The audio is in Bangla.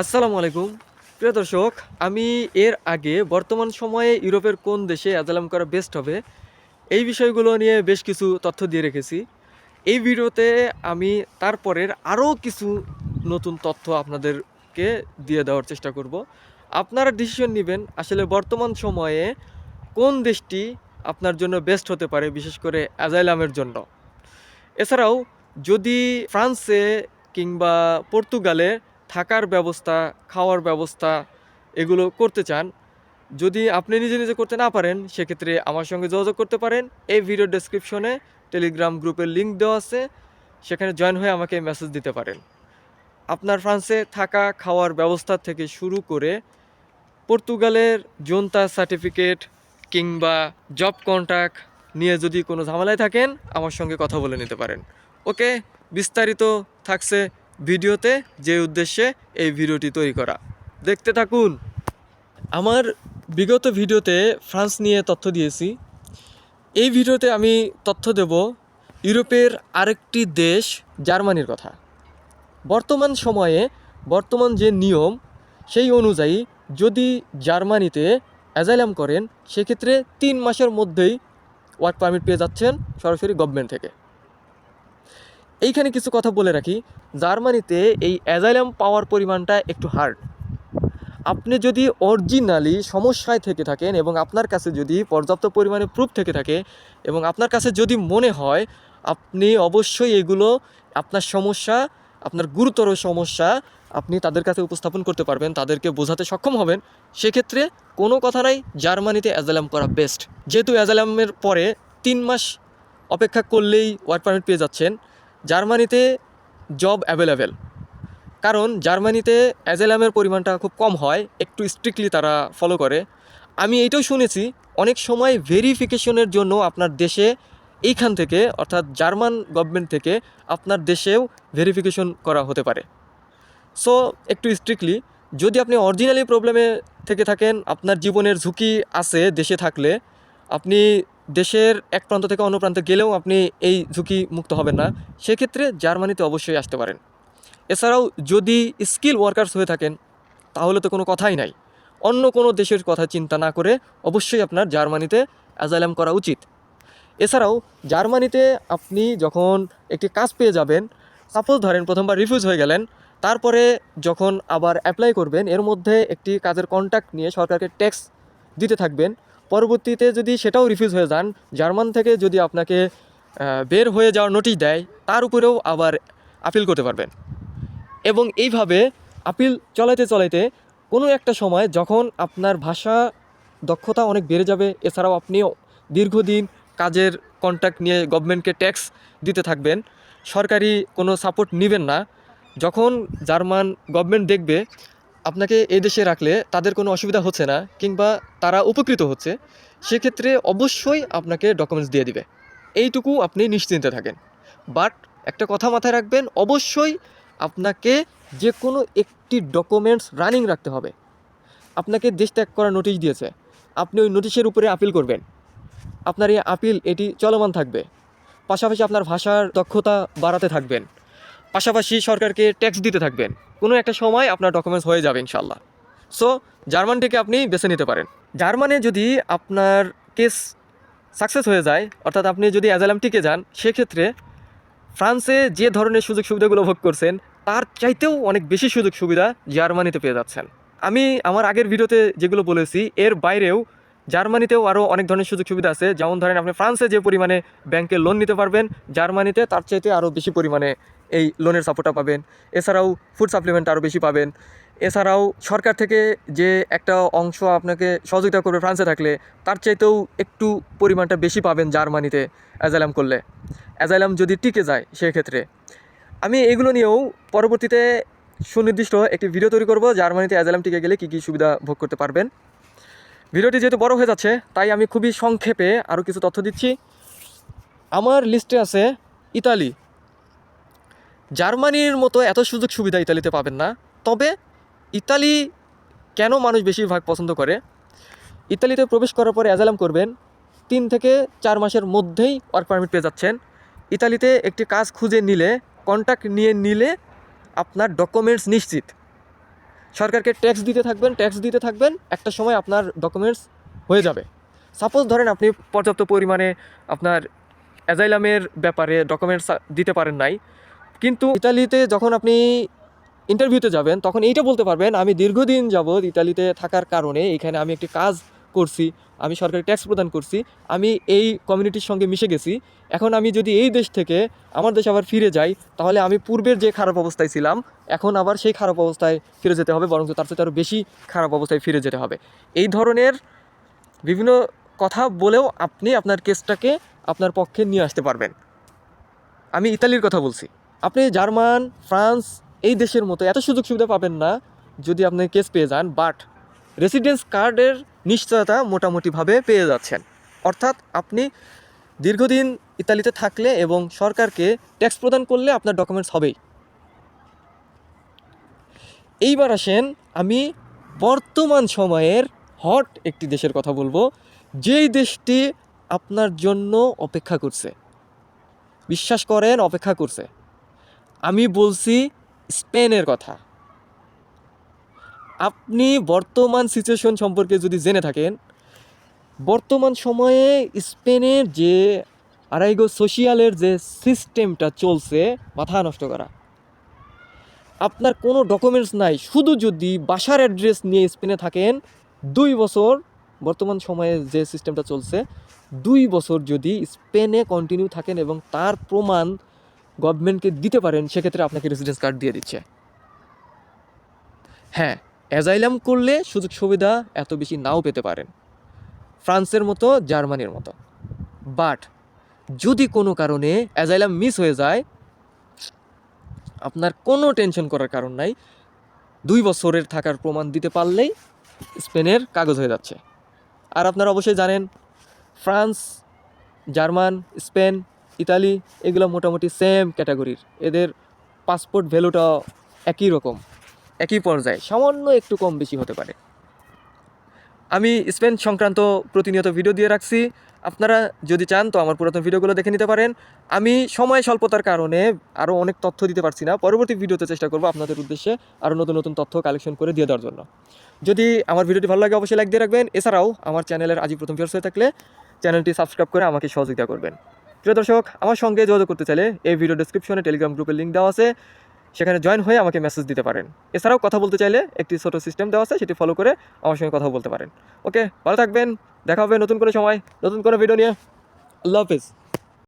আসসালামু আলাইকুম প্রিয় দর্শক। আমি এর আগে বর্তমান সময়ে ইউরোপের কোন দেশে অ্যাজাইলাম করা বেস্ট হবে এই বিষয়গুলো নিয়ে বেশ কিছু তথ্য দিয়ে রেখেছি। এই ভিডিওতে আমি তারপরের আরও কিছু নতুন তথ্য আপনাদেরকে দিয়ে দেওয়ার চেষ্টা করব। আপনারা ডিসিশন নেবেন আসলে বর্তমান সময়ে কোন দেশটি আপনার জন্য বেস্ট হতে পারে, বিশেষ করে অ্যাজাইলামের জন্য। এছাড়াও যদি ফ্রান্সে কিংবা পর্তুগালে থাকার ব্যবস্থা, খাওয়ার ব্যবস্থা এগুলো করতে চান, যদি আপনি নিজে নিজে করতে না পারেন, সেক্ষেত্রে আমার সঙ্গে যোগাযোগ করতে পারেন। এই ভিডিও ডেসক্রিপশনে টেলিগ্রাম গ্রুপের লিঙ্ক দেওয়া আছে, সেখানে জয়েন হয়ে আমাকে মেসেজ দিতে পারেন। আপনার ফ্রান্সে থাকা খাওয়ার ব্যবস্থা থেকে শুরু করে পর্তুগালের জোনতা সার্টিফিকেট কিংবা জব কন্ট্রাক্ট নিয়ে যদি কোনো ঝামেলায় থাকেন, আমার সঙ্গে কথা বলে নিতে পারেন। ওকে, বিস্তারিত থাকছে ভিডিওতে, যে উদ্দেশ্যে এই ভিডিওটি তৈরি করা। দেখতে থাকুন। আমার বিগত ভিডিওতে ফ্রান্স নিয়ে তথ্য দিয়েছি। এই ভিডিওতে আমি তথ্য দেব ইউরোপের আরেকটি দেশ জার্মানির কথা। বর্তমান সময়ে বর্তমান যে নিয়ম, সেই অনুযায়ী যদি জার্মানিতে অ্যাজাইলাম করেন, সেক্ষেত্রে 3 মাসের মধ্যেই ওয়ার্ক পারমিট পেয়ে যাচ্ছেন সরাসরি গভর্নমেন্ট থেকে। এইখানে কিছু কথা বলে রাখি, জার্মানিতে এই অ্যাজাইলাম পাওয়ার পরিমাণটা একটু হার্ড। আপনি যদি অরিজিনালি সমস্যায় থেকে থাকেন এবং আপনার কাছে যদি পর্যাপ্ত পরিমাণে প্রুফ থেকে থাকে এবং আপনার কাছে যদি মনে হয় আপনি অবশ্যই এগুলো, আপনার সমস্যা, আপনার গুরুতর সমস্যা আপনি তাদের কাছে উপস্থাপন করতে পারবেন, তাদেরকে বোঝাতে সক্ষম হবেন, সেক্ষেত্রে কোনো কথা নাই, জার্মানিতে অ্যাজাইলাম করা বেস্ট। যেহেতু অ্যাজাইলামের পরে 3 মাস অপেক্ষা করলেই ওয়ার্ক পারমিট পেয়ে যাচ্ছেন, জার্মানিতে জব অ্যাভেলেবেল। কারণ জার্মানিতে অ্যাজাইলামের পরিমাণটা খুব কম হয়, একটু স্ট্রিক্টলি তারা ফলো করে। আমি এইটাও শুনেছি অনেক সময় ভেরিফিকেশনের জন্য আপনার দেশে, এইখান থেকে অর্থাৎ জার্মান গভর্নমেন্ট থেকে আপনার দেশেও ভেরিফিকেশন করা হতে পারে। সো একটু স্ট্রিক্টলি, যদি আপনি অরিজিনালি প্রবলেমে থেকে থাকেন, আপনার জীবনের ঝুঁকি আছে দেশে থাকলে, আপনি দেশের এক প্রান্ত থেকে অন্য প্রান্তে গেলেও আপনি এই ঝুঁকি মুক্ত হবেন না, সেক্ষেত্রে জার্মানিতে অবশ্যই আসতে পারেন। এছাড়াও যদি স্কিল ওয়ার্কার্স হয়ে থাকেন, তাহলে তো কোনো কথাই নাই। অন্য কোনো দেশের কথা চিন্তা না করে অবশ্যই আপনার জার্মানিতে অ্যাজাইলাম করা উচিত। এছাড়াও জার্মানিতে আপনি যখন একটি কাজ পেয়ে যাবেন, সাপোজ ধরেন প্রথমবার রিফিউজ হয়ে গেলেন, তারপরে যখন আবার অ্যাপ্লাই করবেন, এর মধ্যে একটি কাজের কন্ট্রাক্ট নিয়ে সরকারকে ট্যাক্স দিতে থাকবেন। পরবর্তীতে যদি সেটাও রিফিউজ হয়ে যান, জার্মান থেকে যদি আপনাকে বের হয়ে যাওয়ার নোটিশ দেয়, তার উপরেও আবার আপিল করতে পারবেন। এবং এইভাবে আপিল চলাইতে চলাইতে কোনো একটা সময় যখন আপনার ভাষা দক্ষতা অনেক বেড়ে যাবে, এছাড়াও আপনিও দীর্ঘদিন কাজের কন্ট্রাক্ট নিয়ে গভর্নমেন্টকে ট্যাক্স দিতে থাকবেন, সরকারি কোনো সাপোর্ট নেবেন না, যখন জার্মান গভর্নমেন্ট দেখবে আপনাকে এই দেশে রাখলে তাদের কোনো অসুবিধা হচ্ছে না কিংবা তারা উপকৃত হচ্ছে, সেক্ষেত্রে অবশ্যই আপনাকে ডকুমেন্টস দিয়ে দিবে। এইটুকু আপনি নিশ্চিন্তে থাকেন। বাট একটা কথা মাথায় রাখবেন, অবশ্যই আপনাকে যে কোনো একটি ডকুমেন্টস রানিং রাখতে হবে। আপনাকে দেশ ত্যাগ করার নোটিশ দিয়েছে, আপনি ওই নোটিশের উপরে আপিল করবেন, আপনার এই আপিল এটি চলমান থাকবে। পাশাপাশি আপনার ভাষার দক্ষতা বাড়াতে থাকবেন, পাশাপাশি সরকারকে ট্যাক্স দিতে থাকবেন। কোনো একটা সময় আপনার ডকুমেন্টস হয়ে যাবে ইনশাল্লাহ। সো জার্মানটিকে আপনি বেছে নিতে পারেন। জার্মানে যদি আপনার কেস সাকসেস হয়ে যায়, অর্থাৎ আপনি যদি অ্যাজাইলাম টিকে যান, সেক্ষেত্রে ফ্রান্সে যে ধরনের সুযোগ সুবিধাগুলো ভোগ করছেন, তার চাইতেও অনেক বেশি সুযোগ সুবিধা জার্মানিতে পেয়ে যাচ্ছেন। আমি আমার আগের ভিডিওতে যেগুলো বলেছি, এর বাইরেও জার্মানিতেও আরও অনেক ধরনের সুযোগ সুবিধা আছে। যেমন ধরেন, আপনি ফ্রান্সে যে পরিমাণে ব্যাংকে লোন নিতে পারবেন, জার্মানিতে তার চাইতে আরও বেশি পরিমাণে এই লোনের সাপোর্টটা পাবেন। এছাড়াও ফুড সাপ্লিমেন্ট আরও বেশি পাবেন। এছাড়াও সরকার থেকে যে একটা অংশ আপনাকে সহযোগিতা করবে ফ্রান্সে থাকলে, তার চাইতেও একটু পরিমাণটা বেশি পাবেন জার্মানিতে অ্যাজাইলাম করলে, অ্যাজাইলাম যদি টিকে যায় সেক্ষেত্রে। আমি এগুলো নিয়েও পরবর্তীতে সুনির্দিষ্ট একটি ভিডিও তৈরি করব, জার্মানিতে অ্যাজাইলাম টিকে গেলে কী কী সুবিধা ভোগ করতে পারবেন। ভিডিওটি যেহেতু বড় হয়ে যাচ্ছে, তাই আমি খুবই সংক্ষেপে আরও কিছু তথ্য দিচ্ছি। আমার লিস্টে আছে ইতালি। জার্মানির মতো এত সুযোগ সুবিধা ইতালিতে পাবেন না, তবে ইতালি কেন মানুষ বেশিরভাগ পছন্দ করে, ইতালিতে প্রবেশ করার পরে অ্যাজাইলাম করবেন, 3 থেকে 4 মাসের মধ্যেই ওয়ার্ক পারমিট পেয়ে যাচ্ছেন। ইতালিতে একটি কাজ খুঁজে নিলে, কন্ট্রাক্ট নিয়ে নিলে আপনার ডকুমেন্টস নিশ্চিত। সরকারকে ট্যাক্স দিতে থাকবেন, একটা সময় আপনার ডকুমেন্টস হয়ে যাবে। সাপোজ ধরেন আপনি পর্যাপ্ত পরিমাণে আপনার অ্যাজাইলামের ব্যাপারে ডকুমেন্টস দিতে পারেন নাই, কিন্তু ইতালিতে যখন আপনি ইন্টারভিউতে যাবেন তখন এইটা বলতে পারবেন, আমি দীর্ঘদিন যাবৎ ইতালিতে থাকার কারণে এখানে আমি একটি কাজ করছি, আমি সরকারি ট্যাক্স প্রদান করছি, আমি এই কমিউনিটির সঙ্গে মিশে গেছি। এখন আমি যদি এই দেশ থেকে আমার দেশে আবার ফিরে যাই, তাহলে আমি পূর্বের যে খারাপ অবস্থায় ছিলাম এখন আবার সেই খারাপ অবস্থায় ফিরে যেতে হবে, বরং তার সাথে আরও বেশি খারাপ অবস্থায় ফিরে যেতে হবে। এই ধরনের বিভিন্ন কথা বলেও আপনি আপনার কেসটাকে আপনার পক্ষে নিয়ে আসতে পারবেন। আমি ইতালির কথা বলছি। আপনি জার্মান, ফ্রান্স এই দেশের মতো এত সুযোগ সুবিধা পাবেন না যদি আপনি কেস পেয়ে যান, বাট রেসিডেন্স কার্ডের নিশ্চয়তা মোটামুটিভাবে পেয়ে যাচ্ছেন। অর্থাৎ আপনি দীর্ঘদিন ইতালিতে থাকলে এবং সরকারকে ট্যাক্স প্রদান করলে আপনার ডকুমেন্টস হবেই। এইবার আসেন, আমি বর্তমান সময়ের হট একটি দেশের কথা বলবো, যেই দেশটি আপনার জন্য অপেক্ষা করছে, বিশ্বাস করেন অপেক্ষা করছে। আমি বলছি স্পেনের কথা। আপনি বর্তমান সিচুয়েশন সম্পর্কে যদি জেনে থাকেন, বর্তমান সময়ে স্পেনের যে আরাইগো সোশিয়ালের যে সিস্টেমটা চলছে, মাথা নষ্ট করা। আপনার কোনো ডকুমেন্টস নাই, শুধু যদি বাসার অ্যাড্রেস নিয়ে স্পেনে থাকেন, 2 বছর বর্তমান সময়ে যে সিস্টেমটা চলছে, 2 বছর যদি স্পেনে কন্টিনিউ থাকেন এবং তার প্রমাণ গভর্নমেন্টকে দিতে পারেন, সেক্ষেত্রে আপনাকে রেসিডেন্স কার্ড দিয়ে দিচ্ছে। হ্যাঁ, অ্যাজাইলাম করলে সুযোগ সুবিধা এত বেশি নাও পেতে পারেন, ফ্রান্সের মতো, জার্মানির মতো। বাট যদি কোনো কারণে অ্যাজাইলাম মিস হয়ে যায়, আপনার কোনো টেনশন করার কারণ নাই। 2 বছরের থাকার প্রমাণ দিতে পারলেই স্পেনের কাগজ হয়ে যাচ্ছে। আর আপনারা অবশ্যই জানেন, ফ্রান্স, জার্মান, স্পেন, ইতালি এগুলো মোটামুটি সেম ক্যাটাগরির, এদের পাসপোর্ট ভ্যালুটা একই রকম, একই পর্যায়ে, সামান্য একটু কম বেশি হতে পারে। আমি স্পেন সংক্রান্ত প্রতিনিয়ত ভিডিও দিয়ে রাখছি, আপনারা যদি চান তো আমার পুরাতন ভিডিওগুলো দেখে নিতে পারেন। আমি সময় স্বল্পতার কারণে আরও অনেক তথ্য দিতে পারছি না, পরবর্তী ভিডিওতে চেষ্টা করব আপনাদের উদ্দেশ্যে আরও নতুন নতুন তথ্য কালেকশন করে দিয়ে দেওয়ার জন্য। যদি আমার ভিডিওটি ভালো লাগে অবশ্যই লাইক দিয়ে রাখবেন। এছাড়াও আমার চ্যানেলের আজই প্রথম ভিউয়ার্স হয়ে থাকলে চ্যানেলটি সাবস্ক্রাইব করে আমাকে সহযোগিতা করবেন। প্রিয় দর্শক, আমার সঙ্গে যোগাযোগ করতে চাইলে এই ভিডিও ডেসক্রিপশনে টেলিগ্রাম গ্রুপের লিঙ্ক দেওয়া আছে, সেখানে জয়েন হয়ে আমাকে মেসেজ দিতে পারেন। এছাড়াও কথা বলতে চাইলে একটি ছোটো সিস্টেম দেওয়া আছে, সেটি ফলো করে আমার সঙ্গে কথা বলতে পারেন। ওকে, ভালো থাকবেন, দেখা হবে নতুন কোনো সময় নতুন কোনো ভিডিও নিয়ে। আল্লাহ হাফেজ।